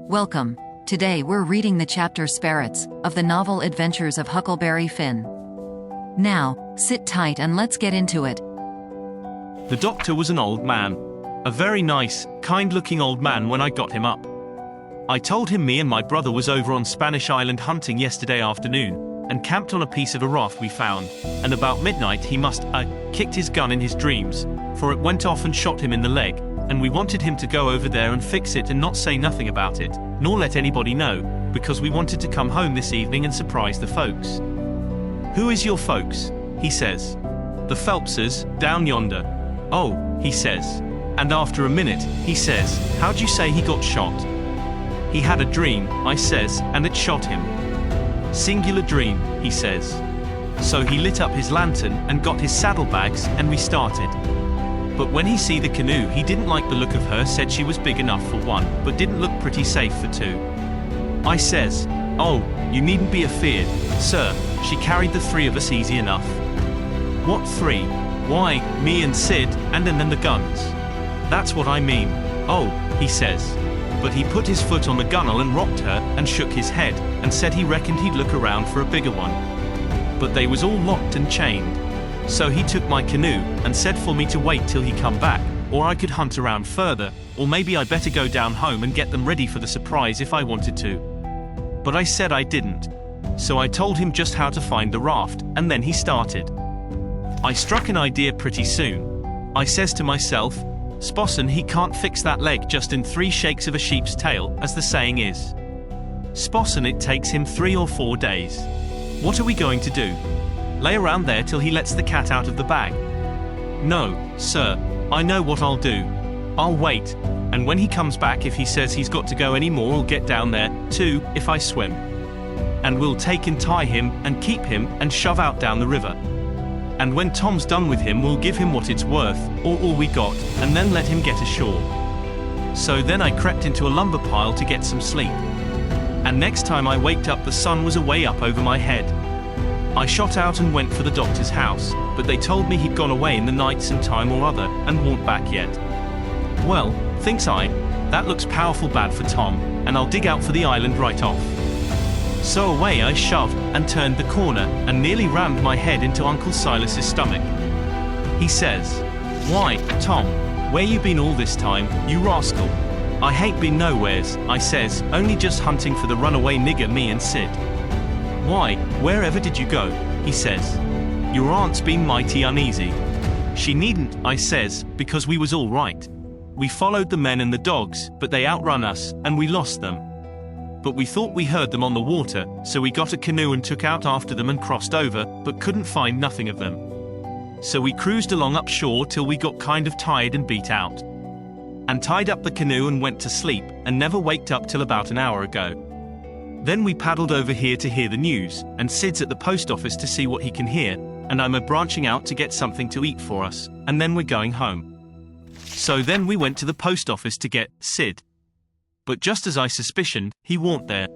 Welcome. Today we're reading the chapter SPERITS of the novel Adventures of Huckleberry Finn. Now, sit tight and let's get into it. The doctor was an old man. A very nice, kind-looking old man when I got him up. I told him me and my brother was over on Spanish Island hunting yesterday afternoon, and camped on a piece of a raft we found, and about midnight he must, kicked his gun in his dreams, for it went off and shot him in the leg, and we wanted him to go over there and fix it and not say nothing about it, nor let anybody know, because we wanted to come home this evening and surprise the folks. "Who is your folks?" he says. "The Phelpses, down yonder." "Oh," he says. And after a minute, he says, "How'd you say he got shot?" "He had a dream," I says, "and it shot him." "Singular dream," he says. So he lit up his lantern and got his saddlebags and we started. But when he see the canoe he didn't like the look of her, said she was big enough for one, but didn't look pretty safe for two. I says, "Oh, you needn't be afeared, sir, she carried the three of us easy enough." "What three?" "Why, me and Sid, and then the guns." "That's what I mean." "Oh," he says. But he put his foot on the gunwale and rocked her, and shook his head, and said he reckoned he'd look around for a bigger one. But they was all locked and chained. So he took my canoe, and said for me to wait till he come back, or I could hunt around further, or maybe I better go down home and get them ready for the surprise if I wanted to. But I said I didn't. So I told him just how to find the raft, and then he started. I struck an idea pretty soon. I says to myself, "Spossen, he can't fix that leg just in 3 shakes of a sheep's tail, as the saying is. Spossen, it takes him 3 or 4 days. What are we going to do? Lay around there till he lets the cat out of the bag?" "No, sir, I know what I'll do. I'll wait, and when he comes back, if he says he's got to go any more, we'll get down there, too, if I swim. And we'll take and tie him, and keep him, and shove out down the river. And when Tom's done with him, we'll give him what it's worth, or all we got, and then let him get ashore." So then I crept into a lumber pile to get some sleep. And next time I waked up, the sun was away up over my head. I shot out and went for the doctor's house, but they told me he'd gone away in the night some time or other, and wa'n't back yet. Well, thinks I, that looks powerful bad for Tom, and I'll dig out for the island right off. So away I shoved, and turned the corner, and nearly rammed my head into Uncle Silas's stomach. He says, "Why, Tom, where you been all this time, you rascal?" "I hain't been nowheres," I says, "only just hunting for the runaway nigger, me and Sid." "Why, wherever did you go?" he says. "Your aunt's been mighty uneasy." "She needn't," I says, "because we was all right. We followed the men and the dogs, but they outrun us, and we lost them. But we thought we heard them on the water, so we got a canoe and took out after them and crossed over, but couldn't find nothing of them. So we cruised along up shore till we got kind of tired and beat out. And tied up the canoe and went to sleep, and never waked up till about an hour ago. Then we paddled over here to hear the news, and Sid's at the post office to see what he can hear, and I'm branching out to get something to eat for us, and then we're going home." So then we went to the post office to get Sid. But just as I suspicioned, he warn't there.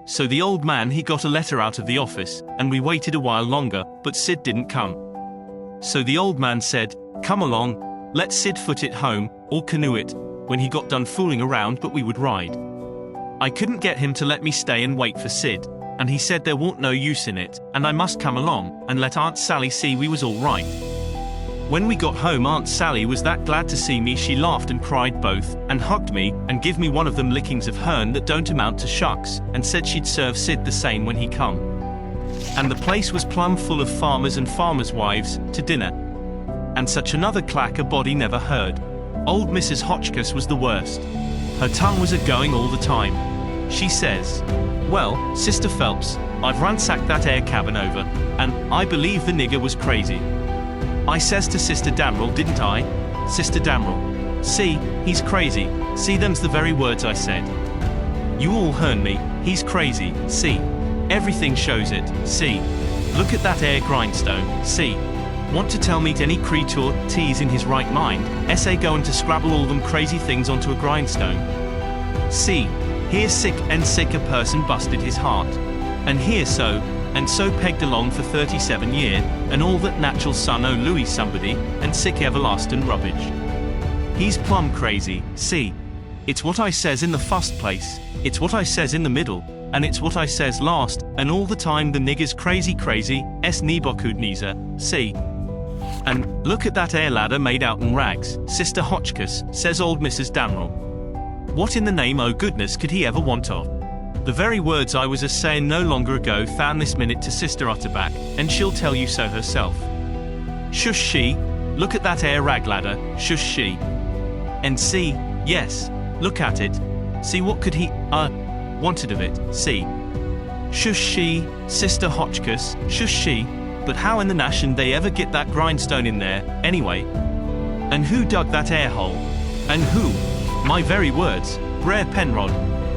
So the old man, he got a letter out of the office, and we waited a while longer, but Sid didn't come. So the old man said, "Come along, let Sid foot it home, or canoe it," when he got done fooling around, but we would ride. I couldn't get him to let me stay and wait for Sid, and he said there wa'n't no use in it, and I must come along, and let Aunt Sally see we was all right. When we got home, Aunt Sally was that glad to see me, she laughed and cried both, and hugged me, and give me one of them lickings of hern that don't amount to shucks, and said she'd serve Sid the same when he come. And the place was plumb full of farmers and farmers' wives, to dinner. And such another clack a body never heard. Old Mrs. Hotchkiss was the worst. Her tongue was a-going all the time. She says, "Well, Sister Phelps, I've ransacked that air cabin over, and I believe the nigger was crazy." I says to Sister Damrell, "Didn't I? Sister Damrell, see, he's crazy, see, them's the very words I said. You all heard me, he's crazy, see. Everything shows it, see. Look at that air grindstone, see. Want to tell me any creature T's in his right mind, essay going to scrabble all them crazy things onto a grindstone? See, here sick and sick a person busted his heart. And here so, and so pegged along for 37 year, and all that natural son o' Louis somebody, and sick everlasting rubbish. He's plumb crazy, see. It's what I says in the first place, it's what I says in the middle, and it's what I says last, and all the time the nigger's crazy, es nibokudniza, see. And, look at that air ladder made out in rags, Sister Hotchkiss, says old Mrs. Damrell. What in the name oh goodness could he ever want of? The very words I was a-saying no longer ago found this minute to Sister Utterback, and she'll tell you so herself. Shush she, look at that air rag ladder, shush she. And see, yes, look at it, see what could he, wanted of it, see. Shush she, Sister Hotchkiss, shush she, but how in the nation they ever get that grindstone in there, anyway? And who dug that air hole? And who? My very words, Brer Penrod.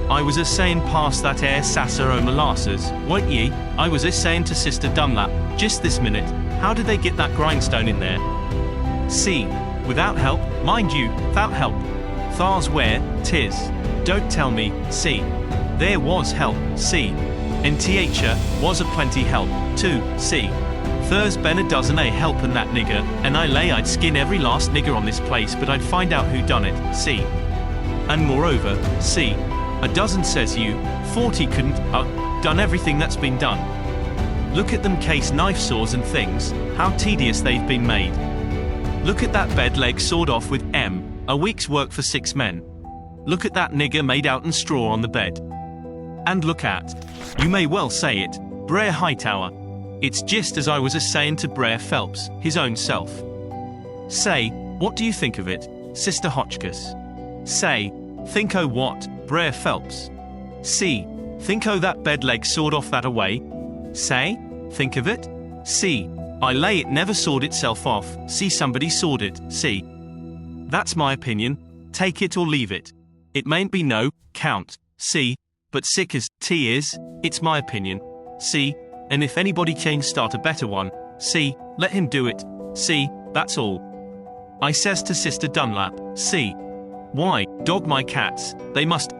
I was a-saying past that air sasser o' molasses, weren't ye? I was a-saying to Sister Dunlap, just this minute, how did they get that grindstone in there? See, without help, mind you, without help. Thar's where, 'tis. Don't tell me, see. There was help, see. And t'cher was a-plenty help, too, see. There's been a dozen helpin' that nigger, and I lay I'd skin every last nigger on this place, but I'd find out who done it, see. And moreover, see, a dozen says you, 40 couldn't, done everything that's been done. Look at them case knife saws and things, how tedious they've been made. Look at that bed leg sawed off with a week's work for 6 men. Look at that nigger made out in straw on the bed. And look at, you may well say it, Brer Hightower. It's just as I was a-saying to Brer Phelps, his own self. Say, what do you think of it, Sister Hotchkiss? Say, think o' what, Brer Phelps? See, think o' that bed leg sawed off that away? Say, think of it? See, I lay it never sawed itself off, see somebody sawed it, see. That's my opinion, take it or leave it. It mayn't be no count, see, but sick as tea is, it's my opinion, see, and if anybody can start a better one, see, let him do it, see, that's all. I says to Sister Dunlap, see. Why, dog my cats, they must,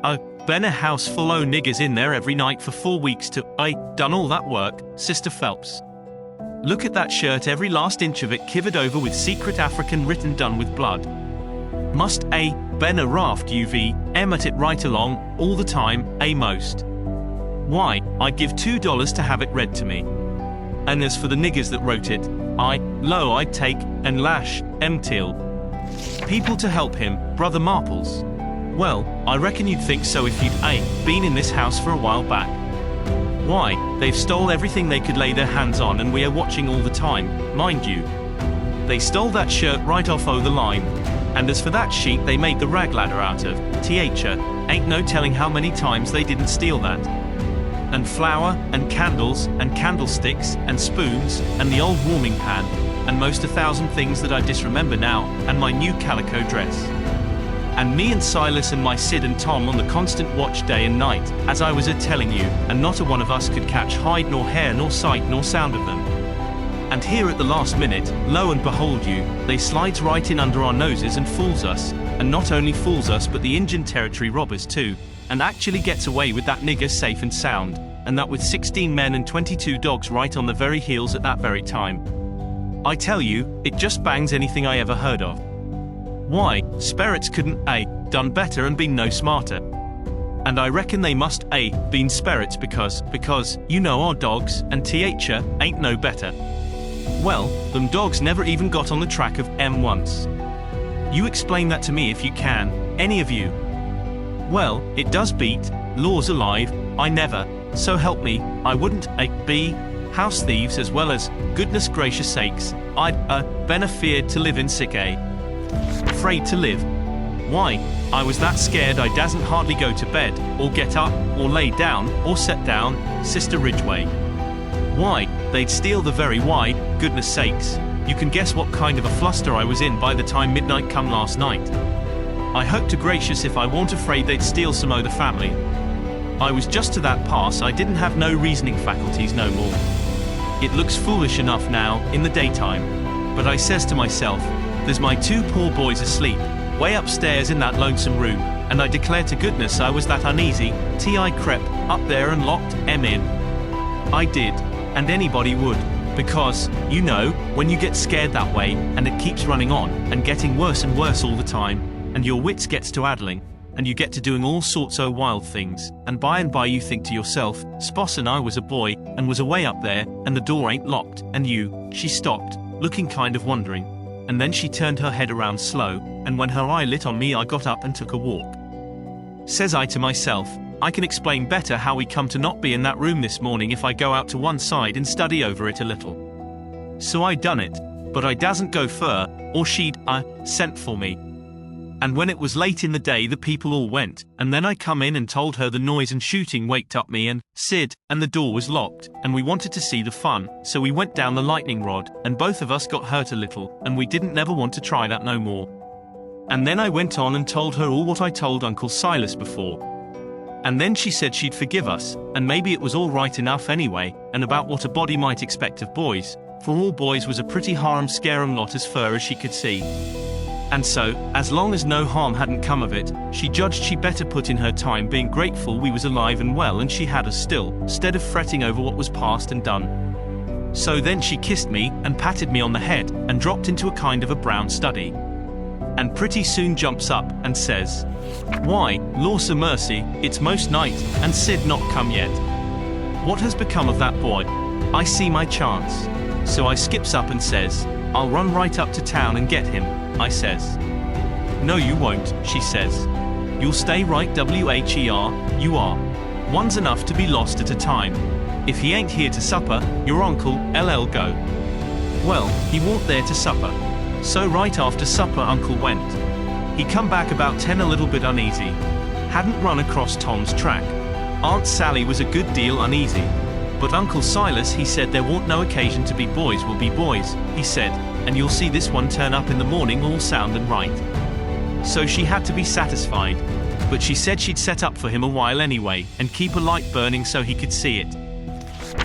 been a house full o' niggers in there every night for 4 weeks to, done all that work, Sister Phelps. Look at that shirt, every last inch of it kivered over with secret African written done with blood. Must been a raft at it right along, all the time, most. Why, I'd give $2 to have it read to me. And as for the niggers that wrote it, I'd take, and lash, till. People to help him, Brother Marples. Well, I reckon you'd think so if you'd, been in this house for a while back. Why, they've stole everything they could lay their hands on and we are watching all the time, mind you. They stole that shirt right off o' the line. And as for that sheet they made the rag ladder out of, t'cher, ain't no telling how many times they didn't steal that. And flour, and candles, and candlesticks, and spoons, and the old warming pan, and most 1,000 things that I disremember now, and my new calico dress. And me and Silas and my Sid and Tom on the constant watch day and night, as I was a-telling you, and not a one of us could catch hide nor hair nor sight nor sound of them. And here at the last minute, lo and behold you, they slides right in under our noses and fools us, and not only fools us but the Injun Territory robbers too, and actually gets away with that nigger safe and sound, and that with 16 men and 22 dogs right on the very heels at that very time. I tell you, it just bangs anything I ever heard of. Why, SPERITS couldn't done better and been no smarter. And I reckon they must been SPERITS because, you know our dogs, and t'cher, ain't no better. Well, them dogs never even got on the track of once. You explain that to me if you can, any of you. Well, it does beat, laws alive, I never, so help me, I wouldn't, be, house thieves as well as, goodness gracious sakes, I'd, been afeared to live in sick afraid to live. Why, I was that scared I dasn't hardly go to bed, or get up, or lay down, or set down, Sister Ridgway. Why, they'd steal the very why, goodness sakes, you can guess what kind of a fluster I was in by the time midnight come last night. I hope to gracious if I weren't afraid they'd steal some o' the family. I was just to that pass I didn't have no reasoning faculties no more. It looks foolish enough now, in the daytime, but I says to myself, there's my 2 poor boys asleep, way upstairs in that lonesome room, and I declare to goodness I was that uneasy, I crept up there and locked in. I did, and anybody would, because, you know, when you get scared that way, and it keeps running on, and getting worse and worse all the time, and your wits gets to addling, and you get to doing all sorts of wild things, and by you think to yourself, Sposs and I was a boy, and was away up there, and the door ain't locked, and you, she stopped, looking kind of wondering, and then she turned her head around slow, and when her eye lit on me I got up and took a walk. Says I to myself, I can explain better how we come to not be in that room this morning if I go out to one side and study over it a little. So I done it, but I dasn't go fur, or she'd, sent for me. And when it was late in the day the people all went, and then I come in and told her the noise and shooting waked up me and Sid, and the door was locked, and we wanted to see the fun, so we went down the lightning rod, and both of us got hurt a little, and we didn't never want to try that no more. And then I went on and told her all what I told Uncle Silas before. And then she said she'd forgive us, and maybe it was all right enough anyway, and about what a body might expect of boys, for all boys was a pretty harum-scarum lot as far as she could see. And so, as long as no harm hadn't come of it, she judged she better put in her time being grateful we was alive and well and she had us still, stead of fretting over what was past and done. So then she kissed me, and patted me on the head, and dropped into a kind of a brown study. And pretty soon jumps up, and says, Why, lawsa mercy, it's most night, and Sid not come yet. What has become of that boy? I see my chance. So I skips up and says, I'll run right up to town and get him, I says. No you won't, she says. You'll stay right where you are. One's enough to be lost at a time. If he ain't here to supper, your uncle, LL go. Well, he warn't there to supper. So right after supper uncle went. He come back about 10 a little bit uneasy. Hadn't run across Tom's track. Aunt Sally was a good deal uneasy. But Uncle Silas he said there wa'n't no occasion to be boys will be boys, he said, and you'll see this one turn up in the morning all sound and right. So she had to be satisfied. But she said she'd set up for him a while anyway, and keep a light burning so he could see it.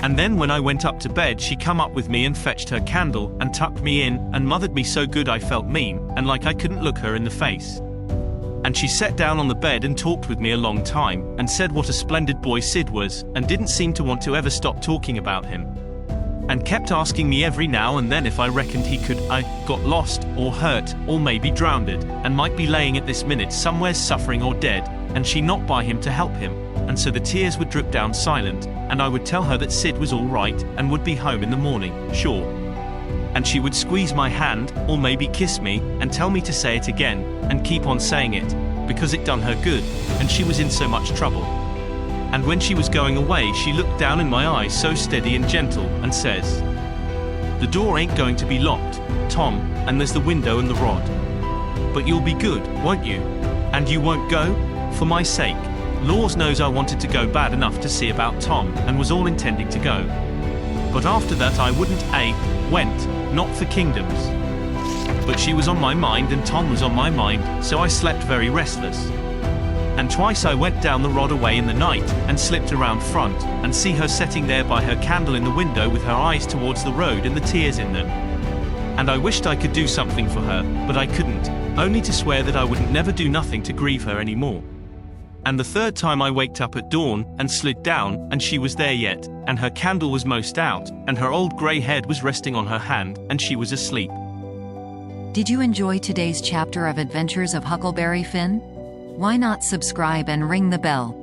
And then when I went up to bed she come up with me and fetched her candle, and tucked me in, and mothered me so good I felt mean, and like I couldn't look her in the face. And she sat down on the bed and talked with me a long time, and said what a splendid boy Sid was, and didn't seem to want to ever stop talking about him. And kept asking me every now and then if I reckoned he could, got lost, or hurt, or maybe drowned, and might be laying at this minute somewhere suffering or dead, and she not by him to help him, and so the tears would drip down silent, and I would tell her that Sid was all right, and would be home in the morning, sure. And she would squeeze my hand, or maybe kiss me, and tell me to say it again, and keep on saying it, because it done her good, and she was in so much trouble. And when she was going away she looked down in my eyes so steady and gentle, and says, The door ain't going to be locked, Tom, and there's the window and the rod. But you'll be good, won't you? And you won't go? For my sake. Laws knows I wanted to go bad enough to see about Tom, and was all intending to go. But after that I wouldn't, went, not for kingdoms. But she was on my mind and Tom was on my mind, so I slept very restless. And twice I went down the rod away in the night, and slipped around front, and see her sitting there by her candle in the window with her eyes towards the road and the tears in them. And I wished I could do something for her, but I couldn't, only to swear that I wouldn't never do nothing to grieve her any more. And the third time I waked up at dawn, and slid down, and she was there yet, and her candle was most out, and her old grey head was resting on her hand, and she was asleep. Did you enjoy today's chapter of Adventures of Huckleberry Finn? Why not subscribe and ring the bell?